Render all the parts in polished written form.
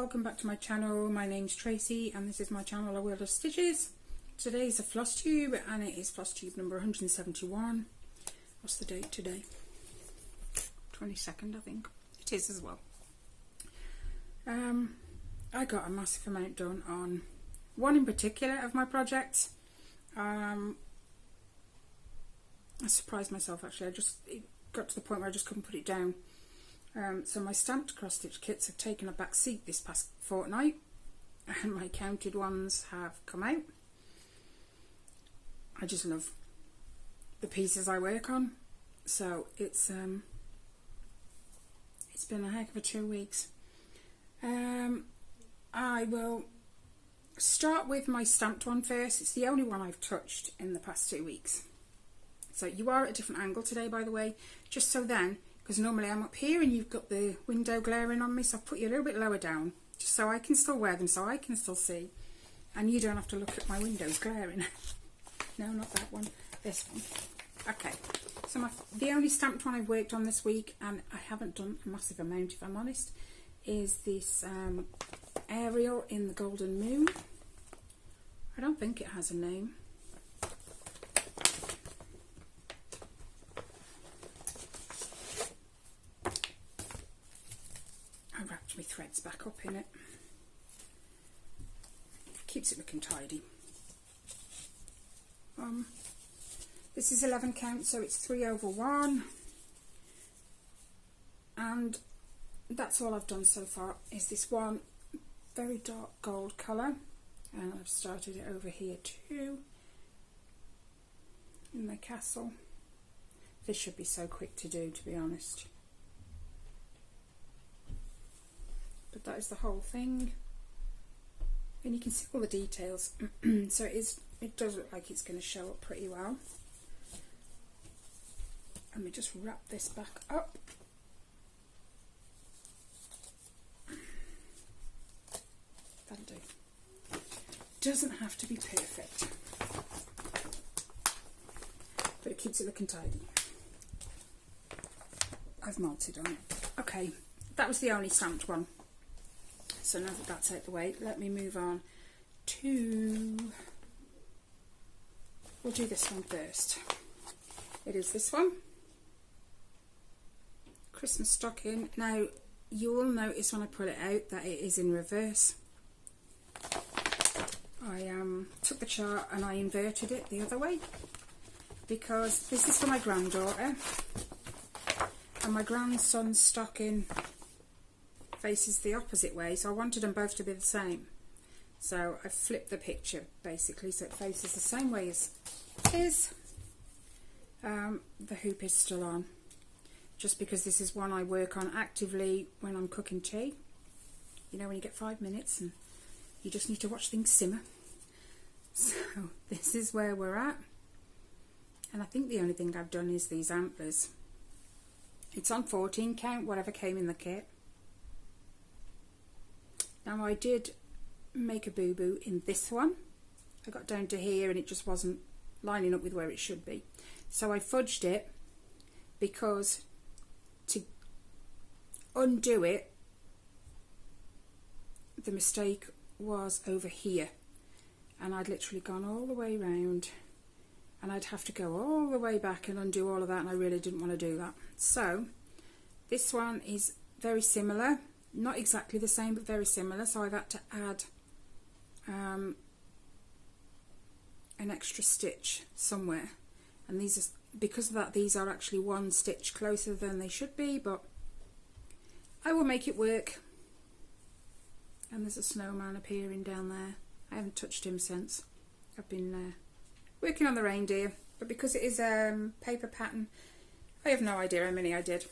welcome back to my channel. My name's Tracy and this is my channel, A World of Stitches. Today's a floss tube and it is floss tube number 171. What's the date today? 22nd, I think. It is as well. I got a massive amount done on one in particular of my projects. I surprised myself actually. It got to the point where I just couldn't put it down. So my stamped cross stitch kits have taken a back seat this past fortnight and my counted ones have come out. I just love the pieces I work on, so it's been a heck of a 2 weeks. I will start with my stamped one first. It's the only one I've touched in the past 2 weeks. So you are at a different angle today, by the way, just so then, because normally I'm up here and you've got the window glaring on me, so I've put you a little bit lower down just so I can still wear them, so I can still see and you don't have to look at my windows glaring. No, not that one, this one. Okay, so the only stamped one I've worked on this week, and I haven't done a massive amount if I'm honest, is this Ariel in the Golden Moon. I don't think it has a name. I wrapped my threads back up in it. Keeps it looking tidy. This is 11 count, so it's 3 over 1, and that's all I've done so far is this one very dark gold colour, and I've started it over here too in the castle. This should be so quick to do, to be honest, but that is the whole thing, and you can see all the details. So it does look like it's going to show up pretty well. Let me just wrap this back up. That'll do. Doesn't have to be perfect, but it keeps it looking tidy. I've melted on it. Okay, that was the only stamped one. So now that that's out of the way, let me move on to... We'll do this one first. It is this one. Christmas stocking. Now, you will notice when I pull it out that it is in reverse. I took the chart and I inverted it the other way because this is for my granddaughter and my grandson's stocking faces the opposite way, so I wanted them both to be the same. So I flipped the picture basically so it faces the same way as his. The hoop is still on, just because this is one I work on actively when I'm cooking tea. You know, when you get 5 minutes and you just need to watch things simmer. So this is where we're at, and I think the only thing I've done is these antlers. It's on 14 count, whatever came in the kit. Now I did make a boo-boo in this one. I got down to here and it just wasn't lining up with where it should be, so I fudged it because to undo it, the mistake was over here, and I'd literally gone all the way round and I'd have to go all the way back and undo all of that, and I really didn't want to do that. So this one is very similar, not exactly the same but very similar, so I've had to add an extra stitch somewhere, and these are, because of that, these are actually 1 stitch closer than they should be, but I will make it work. And there's a snowman appearing down there. I haven't touched him since. I've been working on the reindeer, but because it is paper pattern, I have no idea how many I did.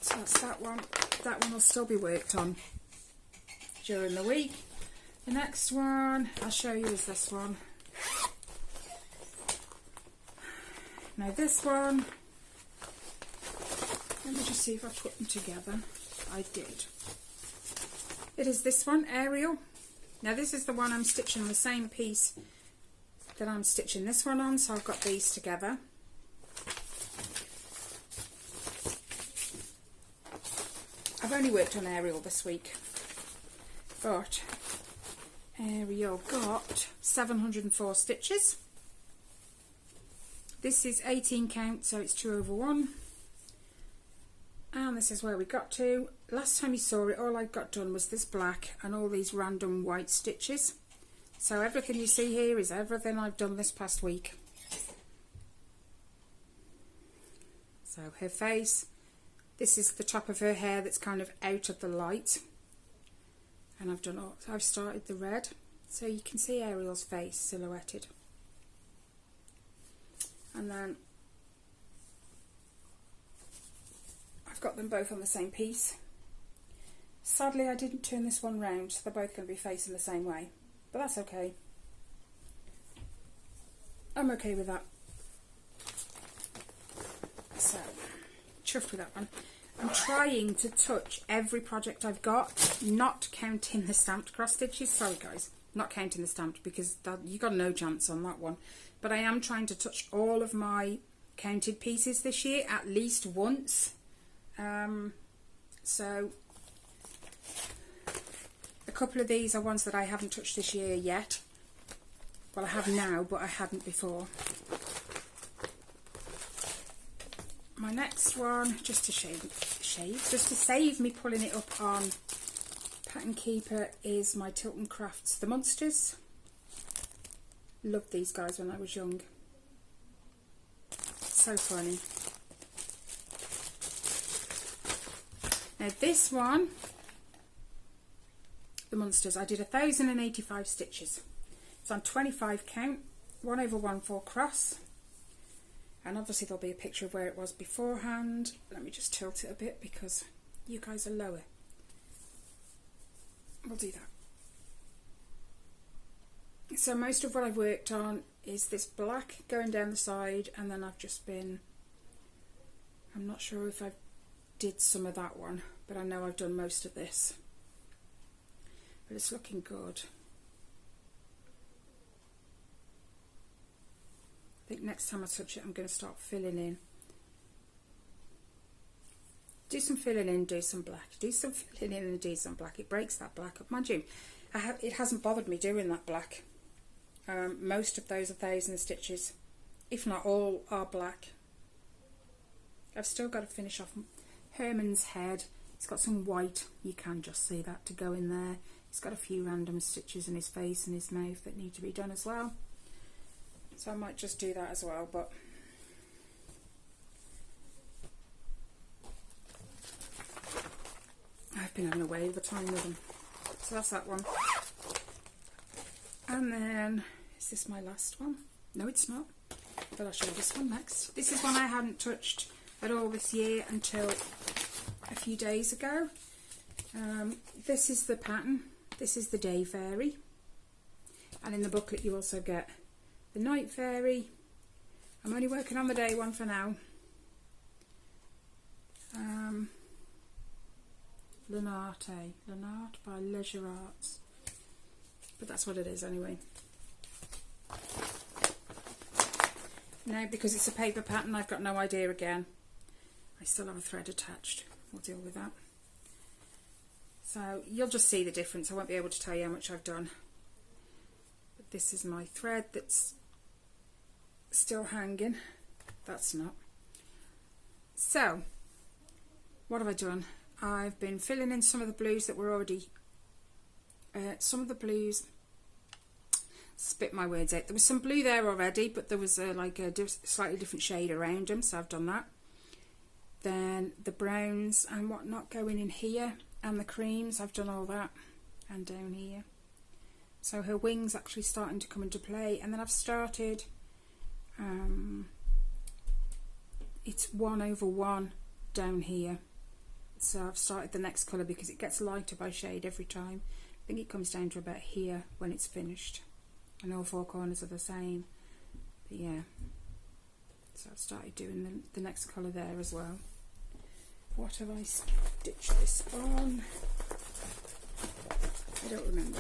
So that's that one. That one will still be worked on during the week. The next one I'll show you is this one. Now this one, let me just see if I put them together. I did. It is this one, Ariel. Now this is the one I'm stitching the same piece that I'm stitching this one on, so I've got these together. I've only worked on Ariel this week, but Ariel got 704 stitches. This is 18 count, so it's 2 over 1. And this is where we got to. Last time you saw it, all I got done was this black and all these random white stitches. So everything you see here is everything I've done this past week. So her face, this is the top of her hair that's kind of out of the light. And I've started the red, so you can see Ariel's face silhouetted. And then I've got them both on the same piece. Sadly, I didn't turn this one round, so they're both going to be facing the same way. But that's okay. I'm okay with that. So, chuffed with that one. I'm trying to touch every project I've got, not counting the stamped cross stitches. Sorry guys, not counting the stamped, because you got no chance on that one. But I am trying to touch all of my counted pieces this year at least once. So a couple of these are ones that I haven't touched this year yet. Well, I have now, but I hadn't before. My next one, just to save me pulling it up on Pattern Keeper, is my Tilton Crafts The Monsters. Loved these guys when I was young. So funny. Now this one, The Monsters, I did 1,085 stitches. It's on 25 count, 1 over 1 4 cross. And obviously there'll be a picture of where it was beforehand. Let me just tilt it a bit because you guys are lower. We'll do that. So most of what I've worked on is this black going down the side, and then I've just been, I'm not sure if I did some of that one, but I know I've done most of this. But it's looking good. I think next time I touch it, I'm going to start filling in. Do some filling in, do some black. Do some filling in and do some black. It breaks that black up. Mind you, it hasn't bothered me doing that black. Most of those 1,000 stitches, if not all, are black. I've still got to finish off Herman's head. He's got some white, you can just see that, to go in there. He's got a few random stitches in his face and his mouth that need to be done as well. So I might just do that as well, but I've been having a way of the time with them. So that's that one. And then, is this my last one? No, it's not. But I'll show you this one next. This is one I hadn't touched at all this year until a few days ago. This is the pattern. This is the Day Fairy. And in the booklet you also get the Night Fairy. I'm only working on the day one for now. Lenarte by Leisure Arts. But that's what it is anyway. Now, because it's a paper pattern, I've got no idea again. I still have a thread attached. We'll deal with that. So you'll just see the difference. I won't be able to tell you how much I've done. But this is my thread that's still hanging. That's not. So, what have I done? I've been filling in some of the blues that were already, some of the blues, spit my words out. There was some blue there already, but there was like a slightly different shade around them, so I've done that. Then the browns and whatnot going in here, and the creams, I've done all that, and down here. So her wings actually starting to come into play, and then I've started, it's 1 over 1 down here. So I've started the next colour because it gets lighter by shade every time. I think it comes down to about here when it's finished. And all 4 corners are the same. But yeah. So I've started doing the next colour there as well. What have I stitched this on? I don't remember.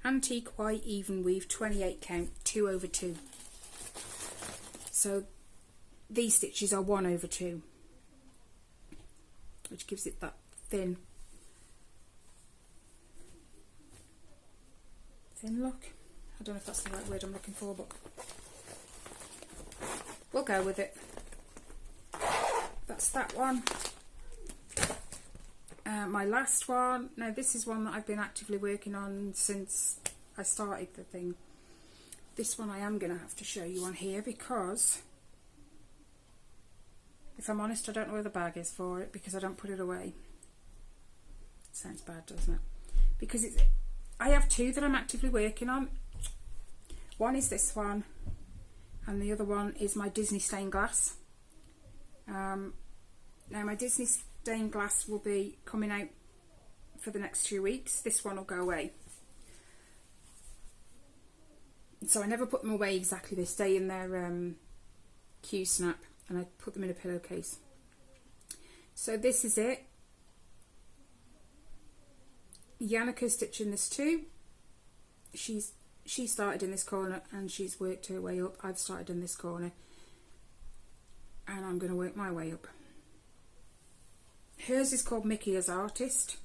Antique White Even Weave 28 count, 2 over 2. So these stitches are 1 over 2. which gives it that thin look. I don't know if that's the right word I'm looking for, but we'll go with it. That's that one. My last one, now this is one that I've been actively working on since I started the thing. This one I am going to have to show you on here because, if I'm honest, I don't know where the bag is for it because I don't put it away. Sounds bad, doesn't it? Because I have two that I'm actively working on. One is this one, and the other one is my Disney stained glass. Now my Disney stained glass will be coming out for the next 2 weeks. This one will go away. So I never put them away exactly. They stay in their Q-snap, and I put them in a pillowcase. So this is it. Janneke's stitching this too. She started in this corner and she's worked her way up. I've started in this corner and I'm going to work my way up. Hers is called Mickey as Artist.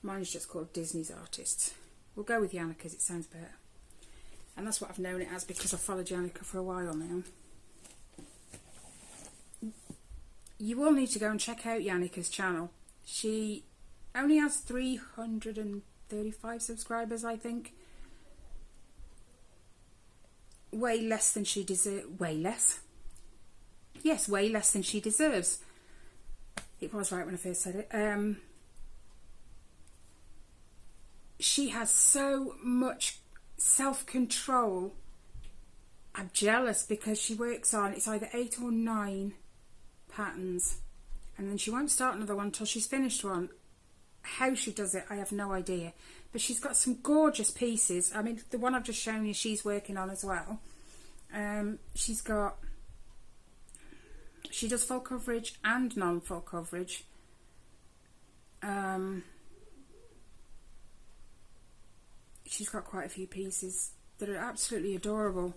Mine's just called Disney's Artist. We'll go with Janneke's, it sounds better. And that's what I've known it as because I've followed Janneke for a while now. You will need to go and check out Janneke's channel. She only has 335 subscribers, I think. Way less than she deserves. Way less? Yes, way less than she deserves. It was right when I first said it. She has so much self-control. I'm jealous because she works on, it's either 8 or 9 patterns. And then she won't start another one until she's finished one. How she does it, I have no idea. But she's got some gorgeous pieces. I mean, the one I've just shown you, she's working on as well. She does full coverage and non-full coverage. She's got quite a few pieces that are absolutely adorable.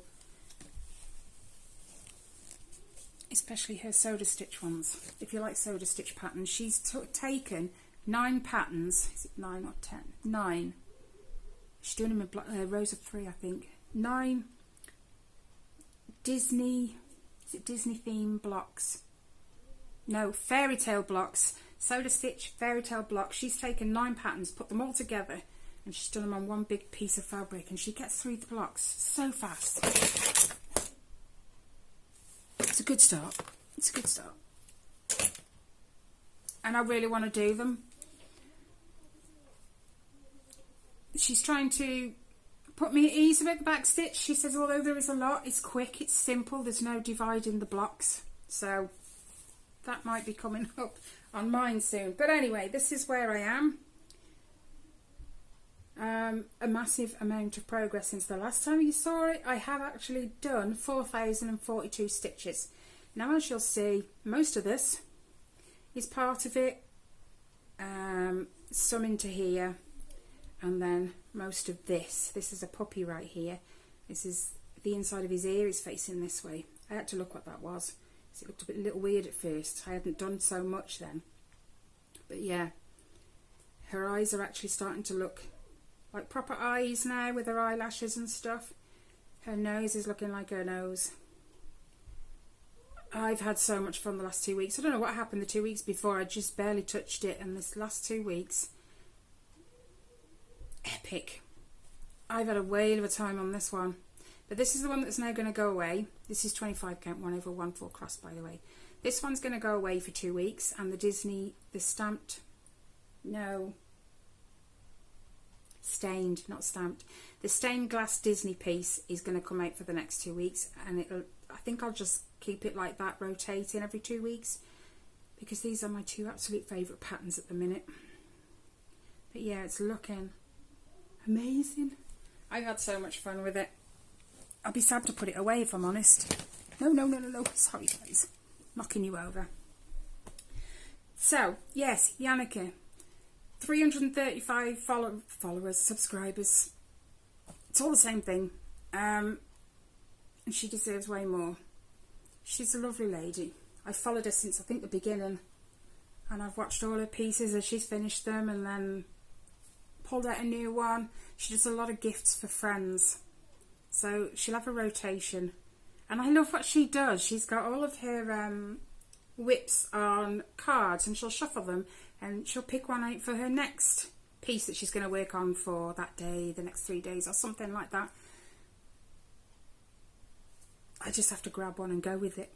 Especially her soda stitch ones. If you like soda stitch patterns, she's taken 9 patterns. Is it 9 or 10? 9. She's doing them in rows of 3, I think. 9 Disney, is it Disney theme blocks? No, fairy tale blocks. Soda stitch fairy tale blocks. She's taken 9 patterns, put them all together, and she's done them on one big piece of fabric, and she gets through the blocks so fast. It's a good start. It's a good start. And I really want to do them. She's trying to put me at ease with the back stitch. She says although there is a lot, it's quick, it's simple, there's no dividing the blocks. So that might be coming up on mine soon. But anyway, this is where I am. A massive amount of progress since the last time you saw it. I have actually done 4,042 stitches. Now as you'll see, most of this is part of it, some into here, and then most of this. This is a puppy right here. This is the inside of his ear is facing this way. I had to look what that was. It looked a little weird at first. I hadn't done so much then. But yeah, her eyes are actually starting to look like proper eyes now with her eyelashes and stuff. Her nose is looking like her nose. I've had so much fun the last 2 weeks. I don't know what happened the 2 weeks before. I just barely touched it, and this last 2 weeks, epic. I've had a whale of a time on this one. But this is the one that's now going to go away. This is 25 count 1 over 1 4 cross, by the way. This one's going to go away for 2 weeks, and stained, not stamped. The stained glass Disney piece is going to come out for the next 2 weeks, and I think I'll just keep it like that, rotating every 2 weeks, because these are my 2 absolute favourite patterns at the minute. But yeah, it's looking amazing. I've had so much fun with it. I'll be sad to put it away if I'm honest. No. Sorry guys, knocking you over. So yes, Janneke, 335 followers, subscribers. It's all the same thing. And she deserves way more. She's a lovely lady. I followed her since I think the beginning and I've watched all her pieces as she's finished them and then pulled out a new one. She does a lot of gifts for friends, so she'll have a rotation, and I love what she does. She's got all of her whips on cards, and she'll shuffle them and she'll pick one out for her next piece that she's going to work on for that day, the next 3 days or something like that. I just have to grab one and go with it.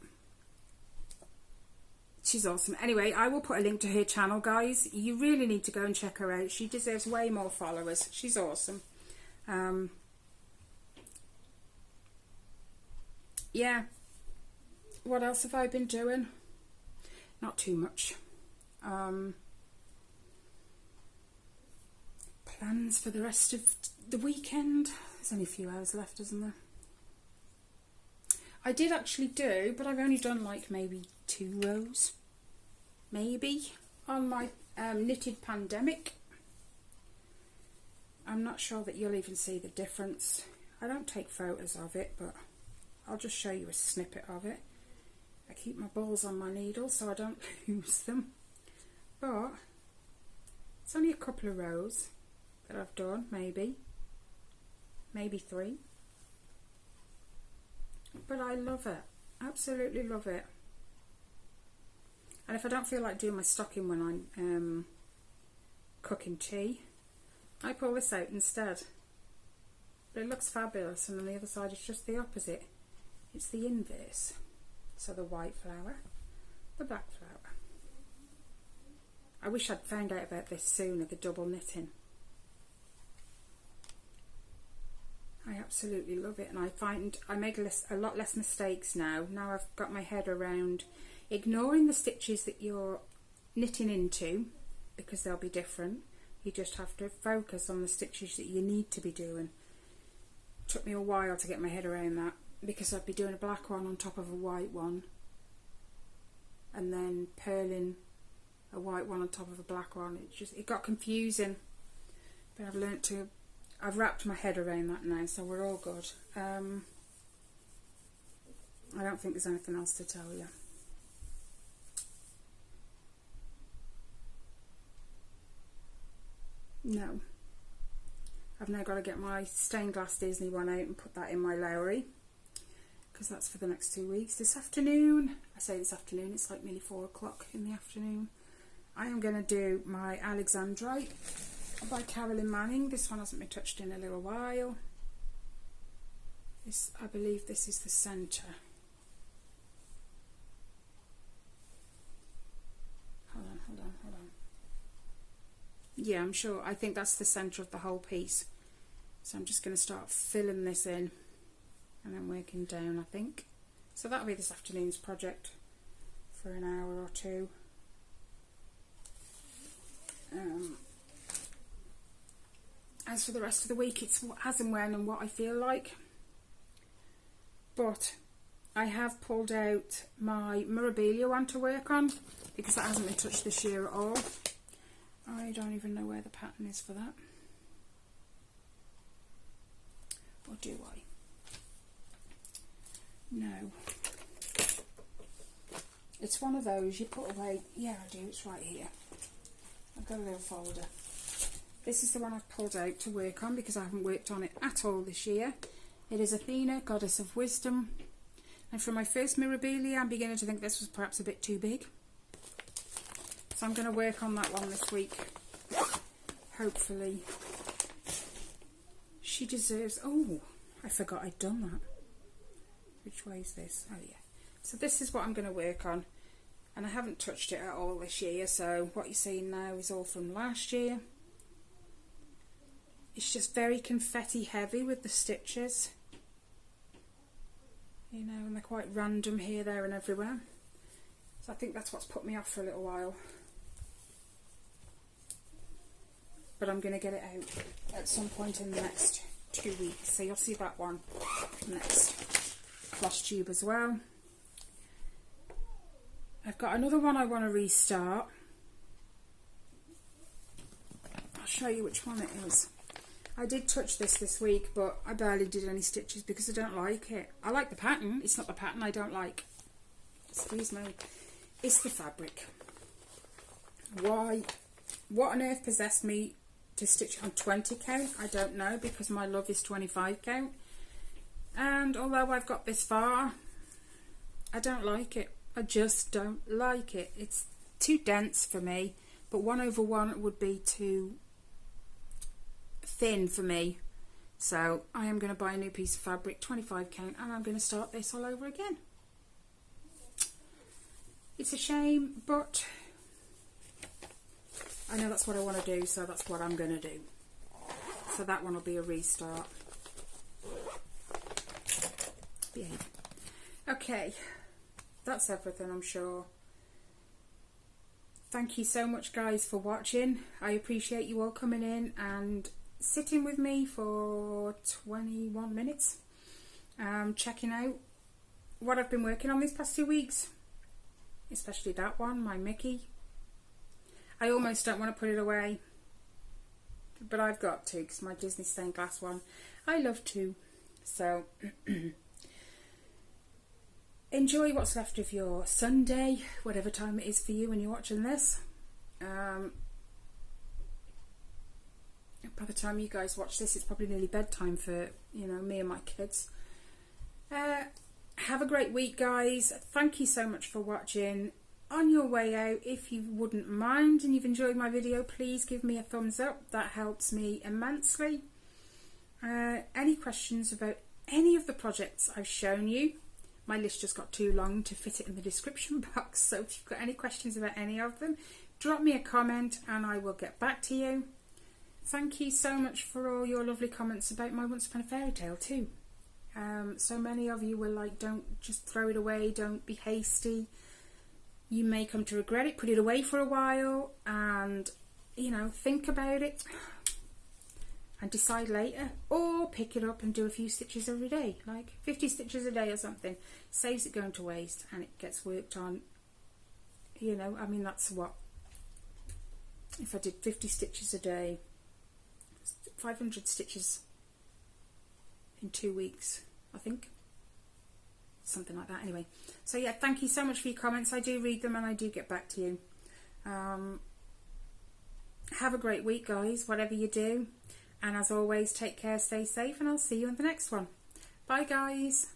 She's awesome. Anyway, I will put a link to her channel, guys. You really need to go and check her out. She deserves way more followers. She's awesome. Yeah. What else have I been doing? Not too much. Plans for the rest of the weekend. There's only a few hours left, isn't there? I did actually do, but I've only done like maybe 2 rows. Maybe. On my knitted pandemic. I'm not sure that you'll even see the difference. I don't take photos of it, but I'll just show you a snippet of it. I keep my balls on my needle so I don't lose them. But it's only a couple of rows that I've done, maybe 3. But I love it, absolutely love it. And if I don't feel like doing my stocking when I'm cooking tea, I pull this out instead. But it looks fabulous, and on the other side it's just the opposite. It's the inverse. So the white flower, the black flower. I wish I'd found out about this sooner, the double knitting. I absolutely love it, and I find I make a lot less mistakes now. Now I've got my head around ignoring the stitches that you're knitting into, because they'll be different. You just have to focus on the stitches that you need to be doing. It took me a while to get my head around that, because I'd be doing a black one on top of a white one, and then purling a white one on top of a black one. It got confusing, but I've wrapped my head around that now, so we're all good. I don't think there's anything else to tell you. No. I've now got to get my stained glass Disney one out and put that in my Lowry, because that's for the next 2 weeks. This afternoon, I say this afternoon, it's like nearly 4 o'clock in the afternoon, I am going to do my Alexandrite by Carolyn Manning. This one hasn't been touched in a little while. I believe this is the centre. Hold on. Yeah, I'm sure. I think that's the centre of the whole piece. So I'm just going to start filling this in and then working down, I think. So that'll be this afternoon's project for an hour or 2. As for the rest of the week, it's as and when and what I feel like. But I have pulled out my Mirabilia one to work on, because that hasn't been touched this year at all. I don't even know where the pattern is for that. Or do I? No. It's one of those you put away. Yeah, I do. It's right here. I've got a little folder. This is the one I've pulled out to work on, because I haven't worked on it at all this year. It is Athena, Goddess of Wisdom. And for my first Mirabilia, I'm beginning to think this was perhaps a bit too big. So I'm going to work on that one this week. Hopefully. She deserves... Oh, I forgot I'd done that. Which way is this? Oh, yeah. So this is what I'm going to work on. And I haven't touched it at all this year. So what you're seeing now is all from last year. It's just very confetti heavy with the stitches. You know, and they're quite random here, there and everywhere. So I think that's what's put me off for a little while. But I'm going to get it out at some point in the next 2 weeks. So you'll see that one next. Flosstube as well. I've got another one I want to restart. I'll show you which one it is. I did touch this week, but I barely did any stitches because I don't like it. I like the pattern. It's not the pattern I don't like. Excuse me. It's the fabric. Why, what on earth possessed me to stitch on 20 count? I don't know, because my love is 25 count. And although I've got this far, I don't like it. I just don't like it. It's too dense for me, but 1/1 would be too thin for me. So I am going to buy a new piece of fabric, 25 count, and I'm going to start this all over again. It's a shame, but I know that's what I want to do, so that's what I'm going to do. So that one will be a restart. Behave. Okay, that's everything, I'm sure. Thank you so much, guys, for watching. I appreciate you all coming in and sitting with me for 21 minutes, checking out what I've been working on these past 2 weeks, especially that one, my Mickey. I almost don't want to put it away, but I've got to, because my Disney stained glass one I love too. So enjoy what's left of your Sunday, whatever time it is for you when you're watching this. By the time you guys watch this, it's probably nearly bedtime for, you know, me and my kids. Have a great week, guys. Thank you so much for watching. On your way out, if you wouldn't mind and you've enjoyed my video, please give me a thumbs up. That helps me immensely. Any questions about any of the projects I've shown you? My list just got too long to fit it in the description box, so if you've got any questions about any of them, drop me a comment and I will get back to you. Thank you so much for all your lovely comments about my Once Upon a Fairy Tale too. So many of you were like, don't just throw it away, don't be hasty. You may come to regret it. Put it away for a while and, you know, think about it and decide later, or pick it up and do a few stitches every day, like 50 stitches a day or something. Saves it going to waste and it gets worked on. You know, I mean, that's what, if I did 50 stitches a day, 500 stitches in 2 weeks, I think, something like that. Anyway, so yeah, thank you so much for your comments. I do read them and I do get back to you. Have a great week, guys, whatever you do, and as always, take care, stay safe, and I'll see you in the next one. Bye, guys.